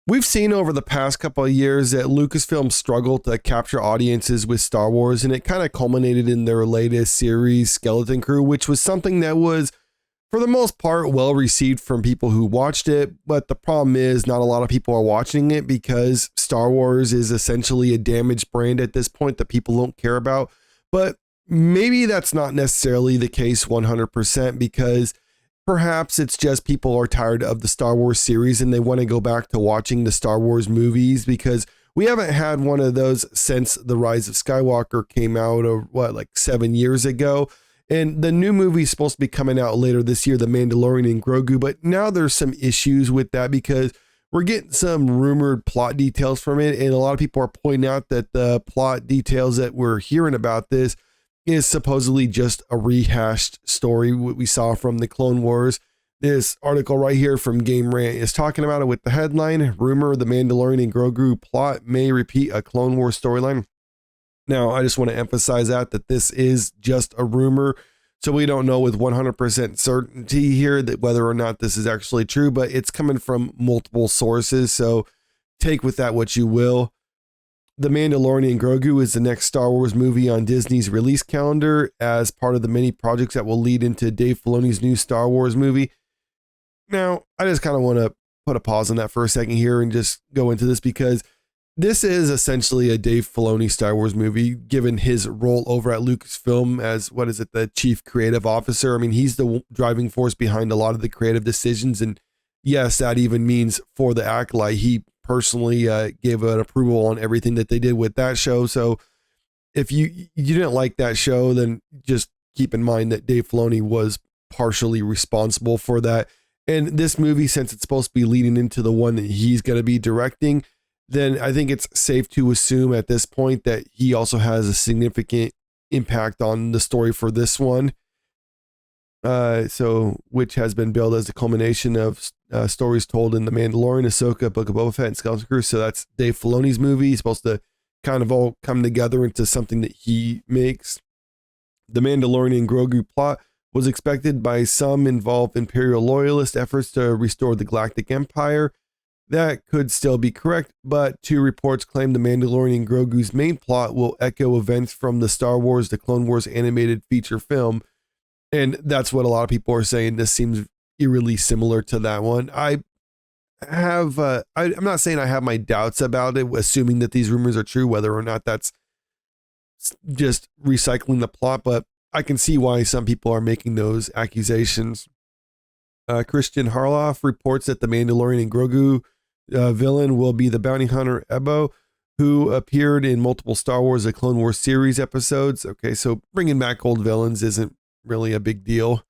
We've seen over the past couple of years that Lucasfilm struggled to capture audiences with Star Wars, and it kind of culminated in their latest series, Skeleton Crew, which was something that was, for the most part, well received from people who watched it. But the problem is not a lot of people are watching it because Star Wars is essentially a damaged brand at this point that people don't care about. But maybe that's not necessarily the case 100%, because perhaps it's just people are tired of the Star Wars series and they want to go back to watching the Star Wars movies, because we haven't had one of those since the Rise of Skywalker came out, or like 7 years ago. And the new movie is supposed to be coming out later this year, The Mandalorian and Grogu. But now there's some issues with that because we're getting some rumored plot details from it. And a lot of people are pointing out that the plot details that we're hearing about this is supposedly just a rehashed story, what we saw from the Clone Wars. This article right here from Game Rant is talking about it with the headline, Rumor the Mandalorian and Grogu plot may repeat a Clone Wars storyline. Now, I just want to emphasize that this is just a rumor, so we don't know with 100% certainty here that whether or not this is actually true, but it's coming from multiple sources, so take with that what you will. The Mandalorian and Grogu is the next Star Wars movie on Disney's release calendar as part of the many projects that will lead into Dave Filoni's new Star Wars movie. Now, I just kind of want to put a pause on that for a second here and just go into this, because this is essentially a Dave Filoni Star Wars movie, given his role over at Lucasfilm as, the chief creative officer. I mean, he's the driving force behind a lot of the creative decisions. And yes, that even means for the Acolyte, he personally gave an approval on everything that they did with that show. So if you didn't like that show, then just keep in mind that Dave Filoni was partially responsible for that. And this movie, since it's supposed to be leading into the one that he's going to be directing, then I think it's safe to assume at this point that he also has a significant impact on the story for this one. Which has been billed as the culmination of stories told in The Mandalorian, Ahsoka, Book of Boba Fett, and Skeleton Crew. So that's Dave Filoni's movie. He's supposed to kind of all come together into something that he makes. The Mandalorian and Grogu plot was expected by some involve Imperial loyalist efforts to restore the Galactic Empire. That could still be correct, but two reports claim the Mandalorian and Grogu's main plot will echo events from the Star Wars, the Clone Wars animated feature film. And that's what a lot of people are saying. This seems eerily similar to that one. I'm not saying I have my doubts about it, assuming that these rumors are true, whether or not that's just recycling the plot, but I can see why some people are making those accusations. Christian Harloff reports that the Mandalorian and Grogu villain will be the bounty hunter Ebo, who appeared in multiple Star Wars The Clone Wars series episodes. Okay, so bringing back old villains isn't really a big deal.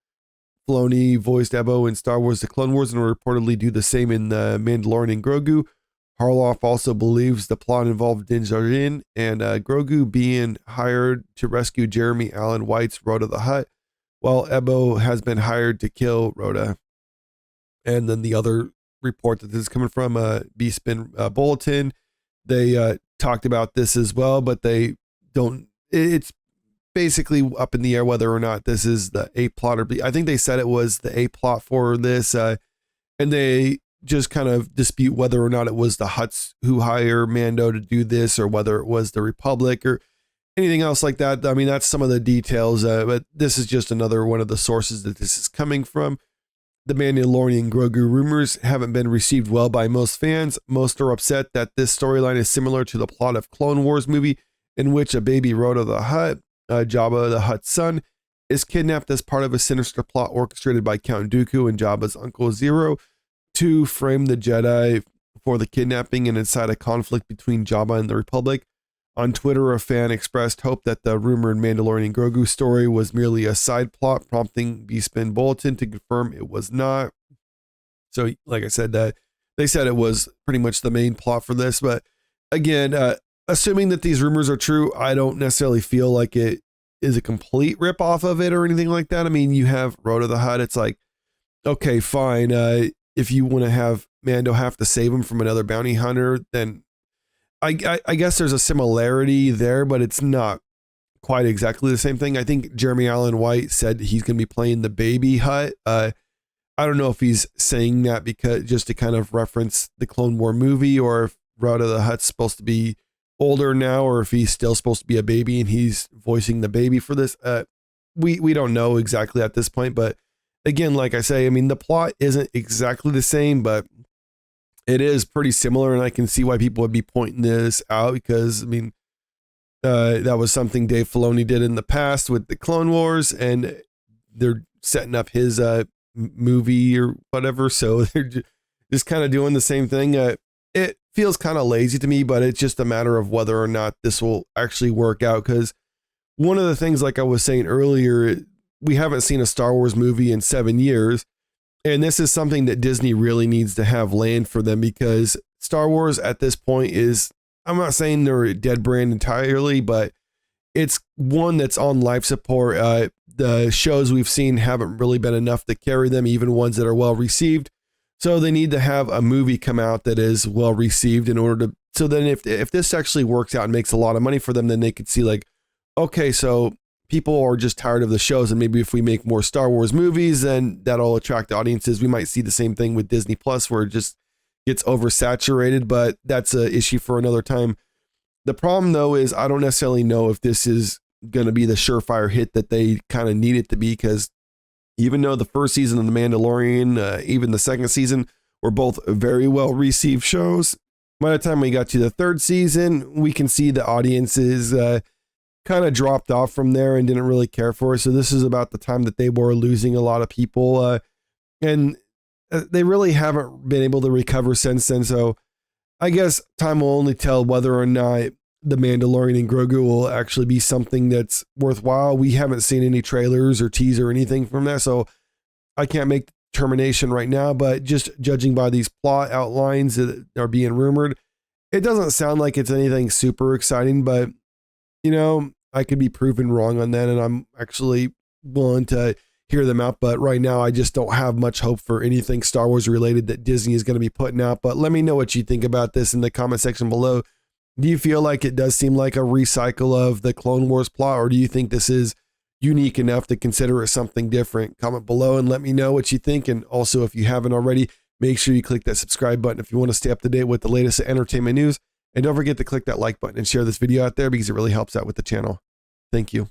Filoni voiced Ebo in Star Wars The Clone Wars and will reportedly do the same in The Mandalorian and Grogu. Harloff also believes the plot involved Din Djarin and Grogu being hired to rescue Jeremy Allen White's Rhoda the Hutt, while Ebo has been hired to kill Rhoda. And then the other report that this is coming from, Beastspin Bulletin, they talked about this as well, but they don't, it's basically up in the air whether or not this is the A plot or B. I think they said it was the A plot for this, and they just kind of dispute whether or not it was the Hutts who hire Mando to do this, or whether it was the Republic or anything else like that. I mean, that's some of the details, but this is just another one of the sources that this is coming from. The Mandalorian and Grogu rumors haven't been received well by most fans. Most are upset that this storyline is similar to the plot of Clone Wars movie, in which a baby Rhoda the Hutt, Jabba the Hutt's son, is kidnapped as part of a sinister plot orchestrated by Count Dooku and Jabba's Uncle Zero to frame the Jedi for the kidnapping and incite a conflict between Jabba and the Republic. On Twitter, a fan expressed hope that the rumored Mandalorian and Grogu story was merely a side plot, prompting Beastspin Bulletin to confirm it was not. So, like I said, they said it was pretty much the main plot for this. But again, assuming that these rumors are true, I don't necessarily feel like it is a complete rip off of it or anything like that. I mean, you have Rhoda the Hutt. It's like, okay, fine. If you want to have Mando have to save him from another bounty hunter, then I guess there's a similarity there, but it's not quite exactly the same thing. I think Jeremy Allen White said he's going to be playing the baby Hutt. I I don't know if he's saying that because just to kind of reference the Clone War movie, or if Rhoda the Hutt's supposed to be older now, or if he's still supposed to be a baby and he's voicing the baby for this. We don't know exactly at this point, but again, like I say, I mean, the plot isn't exactly the same, but it is pretty similar, and I can see why people would be pointing this out because, I mean, that was something Dave Filoni did in the past with the Clone Wars, and they're setting up his movie or whatever, so they're just kind of doing the same thing. It feels kind of lazy to me, but it's just a matter of whether or not this will actually work out, because one of the things, like I was saying earlier, we haven't seen a Star Wars movie in 7 years, and this is something that Disney really needs to have land for them, because Star Wars at this point is, I'm not saying they're a dead brand entirely, but it's one that's on life support. The shows we've seen haven't really been enough to carry them, even ones that are well received. So they need to have a movie come out that is well received in order to, so then if this actually works out and makes a lot of money for them, then they could see like, okay, so people are just tired of the shows, and maybe if we make more Star Wars movies, then that'll attract audiences. We might see the same thing with Disney Plus, where it just gets oversaturated, but that's an issue for another time. The problem, though, is I don't necessarily know if this is going to be the surefire hit that they kind of need it to be, because even though the first season of The Mandalorian, even the second season, were both very well received shows, by the time we got to the third season, we can see the audiences kind of dropped off from there and didn't really care for it. So this is about the time that they were losing a lot of people, and they really haven't been able to recover since then. So I guess time will only tell whether or not The Mandalorian and Grogu will actually be something that's worthwhile. We haven't seen any trailers or teaser or anything from that, so I can't make the determination right now, but just judging by these plot outlines that are being rumored, it doesn't sound like it's anything super exciting, but you know, I could be proven wrong on that, and I'm actually willing to hear them out. But right now, I just don't have much hope for anything Star Wars related that Disney is going to be putting out. But let me know what you think about this in the comment section below. Do you feel like it does seem like a recycle of the Clone Wars plot, or do you think this is unique enough to consider it something different? Comment below and let me know what you think. And also, if you haven't already, make sure you click that subscribe button if you want to stay up to date with the latest entertainment news. And don't forget to click that like button and share this video out there, because it really helps out with the channel. Thank you.